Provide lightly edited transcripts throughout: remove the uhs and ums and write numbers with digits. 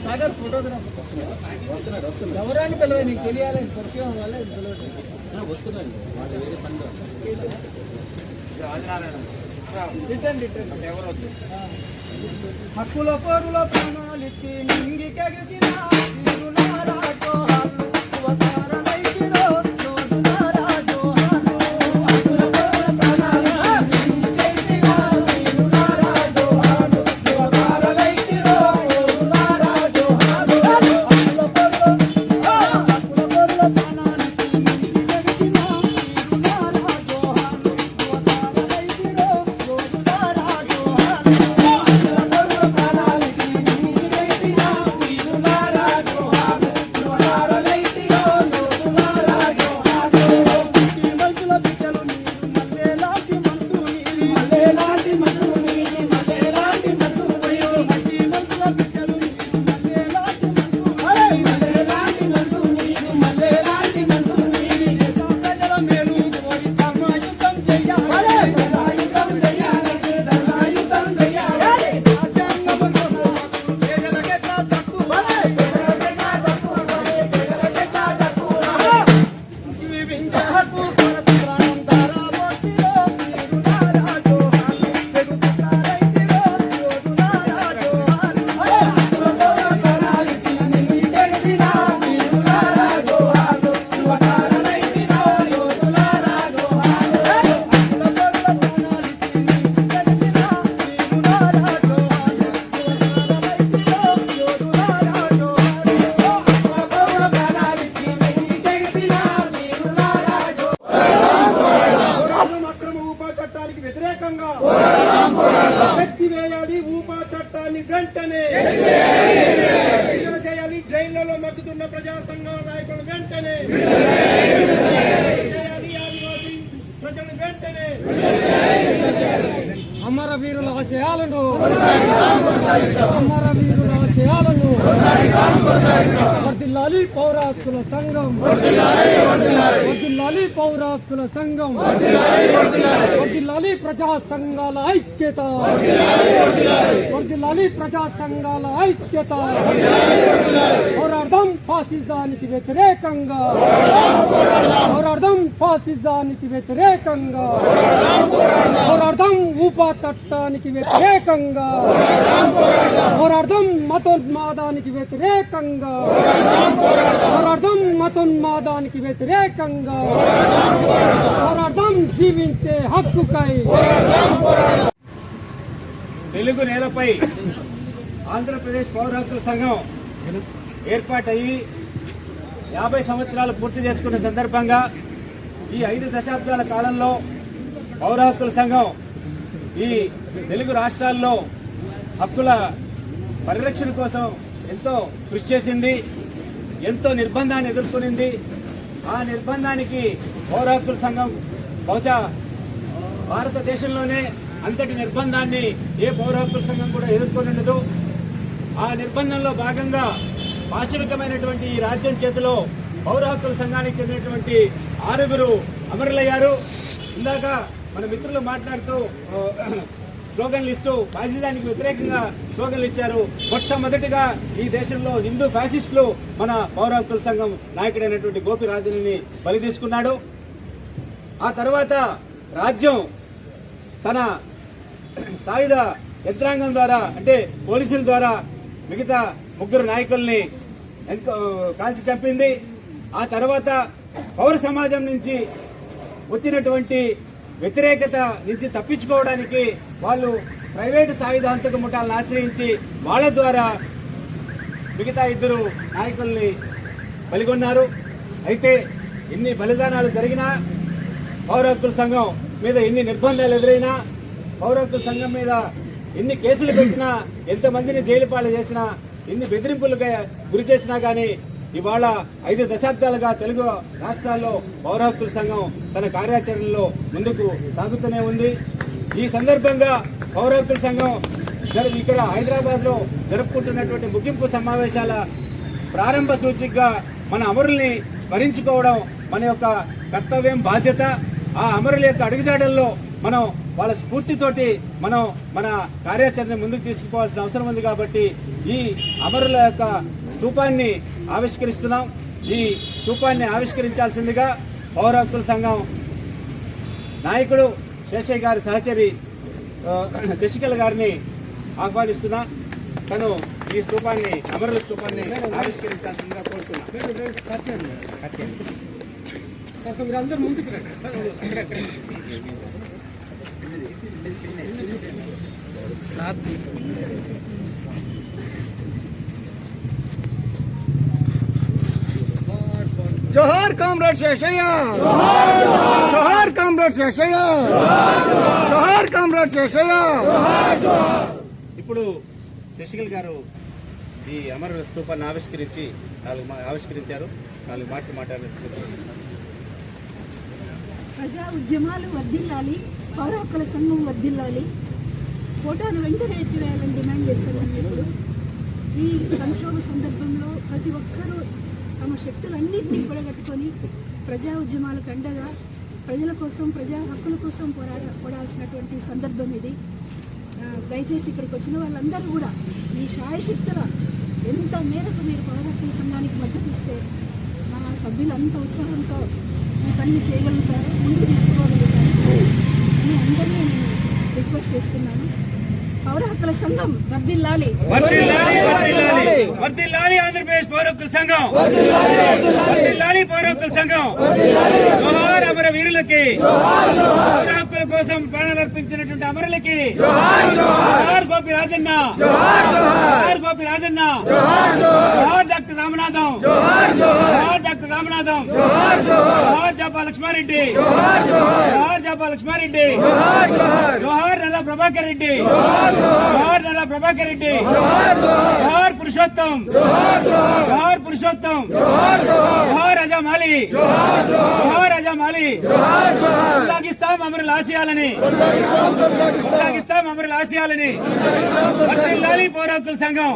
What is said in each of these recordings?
Sagar photographer ఎవరైనా పిలవాలి, నీకు తెలియాలని పరిచయం వల్ల వస్తున్నాను. హక్కుల పరుల ప్రాణాలిచ్చి నింగికెగిసిన ఎత్తివేయాలి ఊపా చట్టాన్ని వెంటనే చేయాలి. జైళ్లలో మగ్గుతున్న ప్రజా సంఘాల నాయకులు వెంటనే చేయాలి. ఆదివాసీ ప్రజలు వెంటనే అమరవీరుల ఆశయాలను వర్ధిల్లాలి పౌర హక్కుల సంఘం, వర్ధిల్లాలి పౌర హక్కుల సంఘం, వర్ధిల్లాలి ప్రజా సంఘాల ఐక్యత, వర్ధిల్లాలి ప్రజా సంఘాల ఐక్యత. పోరాడదాం ఫాసిజానికి వ్యతిరేకంగా, పోరాడదాం ఫాసిజానికి వ్యతిరేకంగా, పోరాడదాం ఊపా చట్టానికి వ్యతిరేకంగా, పోరాడదాం మతోన్మాదానికి వ్యతిరేకంగా, పోరాడదాం మతోన్మాదానికి వ్యతిరేకంగా, పోరాడదాం జీవించే హక్కుకై. తెలుగు నేలపై ఆంధ్రప్రదేశ్ పౌర హక్కుల సంఘం ఏర్పాటయ్యి 50 సంవత్సరాలు పూర్తి చేసుకున్న సందర్భంగా ఈ 5 దశాబ్దాల కాలంలో పౌర హక్కుల సంఘం ఈ తెలుగు రాష్ట్రాల్లో హక్కుల పరిరక్షణ కోసం ఎంతో కృషి చేసింది, ఎంతో నిర్బంధాన్ని ఎదుర్కొనింది. ఆ నిర్బంధానికి పౌర హక్కుల సంఘం బహుశా భారతదేశంలోనే అంతటి నిర్బంధాన్ని ఏ పౌర హక్కుల సంఘం కూడా ఎదుర్కొని ఉండదు. ఆ నిర్బంధంలో భాగంగా పాశవికమైనటువంటి ఈ రాజ్యం చేతిలో పౌర హక్కుల సంఘానికి చెందినటువంటి 6 అమరులయ్యారు. ఇందాక మన మిత్రులు మాట్లాడుతూ స్లోగన్లు ఇస్తూ ఫ్యాసిజానికి వ్యతిరేకంగా స్లోగన్లు ఇచ్చారు. మొట్టమొదటిగా ఈ దేశంలో హిందూ ఫ్యాసిస్టులు మన పౌర హక్కుల సంఘం నాయకుడైనటువంటి గోపిరాజుని బలి తీసుకున్నాడు. ఆ తర్వాత రాజ్యం తన సాయుధ యంత్రాంగం ద్వారా అంటే పోలీసుల ద్వారా మిగతా 3 నాయకుల్ని కాల్చి చంపింది. ఆ తర్వాత పౌర సమాజం నుంచి వచ్చినటువంటి వ్యతిరేకత నుంచి తప్పించుకోవడానికి వాళ్ళు ప్రైవేటు సాయుధ హంతక ముఠాలను ఆశ్రయించి వాళ్ళ ద్వారా మిగతా 2 నాయకుల్ని బలిగొన్నారు. అయితే ఎన్ని బలిదానాలు జరిగినా, పౌర హక్కుల సంఘం మీద ఎన్ని నిర్బంధాలు ఎదురైనా, పౌర హక్కుల సంఘం మీద ఎన్ని కేసులు పెట్టినా, ఎంతమందిని జైలు పాలు చేసినా, ఎన్ని బెదిరింపులకు గురి చేసినా కానీ ఇవాళ 5 దశాబ్దాలుగా తెలుగు రాష్ట్రాల్లో పౌర హక్కుల సంఘం తన కార్యాచరణలో ముందుకు సాగుతూనే ఉంది. ఈ సందర్భంగా పౌర హక్కుల సంఘం ఇక్కడ హైదరాబాద్ లో జరుపుకుంటున్నటువంటి ముగింపు సమావేశాల ప్రారంభ సూచికగా మన అమరుల్ని స్మరించుకోవడం మన యొక్క కర్తవ్యం, బాధ్యత. ఆ అమరుల యొక్క అడుగుజాడల్లో మనం వాళ్ళ స్ఫూర్తితోటి మనం మన కార్యాచరణ ముందుకు తీసుకుపోవాల్సిన అవసరం ఉంది. కాబట్టి ఈ అమరుల యొక్క స్తూపాన్ని ఆవిష్కరిస్తున్నాం. ఈ స్తూపాన్ని ఆవిష్కరించాల్సిందిగా పౌర హక్కుల సంఘం నాయకుడు శేషయ్య గారి సహచరి శశికళ గారిని ఆహ్వానిస్తున్నా. తను ఈ స్తూపాన్ని, అమరుల స్తూపాన్ని ఆవిష్కరించాల్సిందిగా కోరుతున్నా. మీరందరూ ముందుకు రండి. జోహార్ కామ్రేడ్ శేషయ్య, జోహార్ కామ్రేడ్ శేషయ్య, జోహార్ కామ్రేడ్ శేషయ్య. ఇప్పుడు శశికళ గారు ఈ అమరుల స్తూపాన్ని ఆవిష్కరించారు. 4 మాటలు మాట్లాడారు. ప్రజా ఉద్యమాలు వర్ధిల్లాలి, పౌర హక్కుల సంఘం వర్ధిల్లాలి, ఫోటోను వెంటనే ఎత్తివేయాలని డిమాండ్ చేశామని. ఇప్పుడు ఈ సంక్షోభ సందర్భంలో ప్రతి ఒక్కరూ తమ శక్తులన్నింటినీ కూడగట్టుకొని ప్రజా ఉద్యమాలకు అండగా ప్రజల కోసం, ప్రజా హక్కుల కోసం పోరాడాల్సినటువంటి సందర్భం ఇది. దయచేసి ఇక్కడికి వచ్చిన వాళ్ళందరూ కూడా మీ శాయశక్తుల ఎంత మేరకు మీరు పౌర హక్కుల సంఘానికి మద్దతు ఇస్తే మా సభ్యులు అంత ఉత్సాహంతో మీ పని చేయగలుగుతారు, ముందుకు తీసుకోగలుగుతారు అని అందరినీ నేను రిక్వెస్ట్ చేస్తున్నాను. పౌర హక్కుల సంఘం వర్ధిల్లాలి, వర్ధిల్లాలి ఆంధ్రప్రదేశ్ పౌర హక్కుల సంఘం, వర్ధిల్లాలి పౌర హక్కుల సంఘం. జోహార్ అమర వీరులకి, పౌర హక్కుల కోసం ప్రాణాలర్పించినటువంటి అమరులకి జోహార్ గోపిరాజన్న, జోహార్ గోపిరాజన్న, జోహార్ డాక్టర్ రామనాథం, జోహార్ డాక్టర్ రామనాథం, జోహార్ జాపా లక్ష్మారెడ్డి, జోహార్ జాపా లక్ష్మారెడ్డి, జోహార్ నల్ల ప్రభాకర్ రెడ్డి, జోహార్ నల్ల ప్రభాకర్ రెడ్డి, జోహార్ పురుషోత్తం, జోహార్ పురుషోత్తం, జోహార్ అజా మాలి, జోహార్ అజా మాలి. కొనసాగిస్తాం అమరుల ఆశయాలని, కొనసాగిస్తాం అమరుల ఆశయాలని. వర్ధిల్లాలి పౌర హక్కుల సంఘం,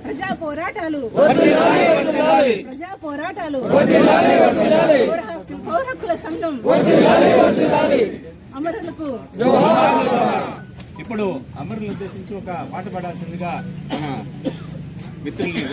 ప్రజా పోరాటాలు, ప్రజా పోరాటాలు, పౌర హక్కుల సంఘం అమరులకు. ఇప్పుడు అమరులను ఉద్దేశించి ఒక పాట పాడాల్సిందిగా మన మిత్రుల్ని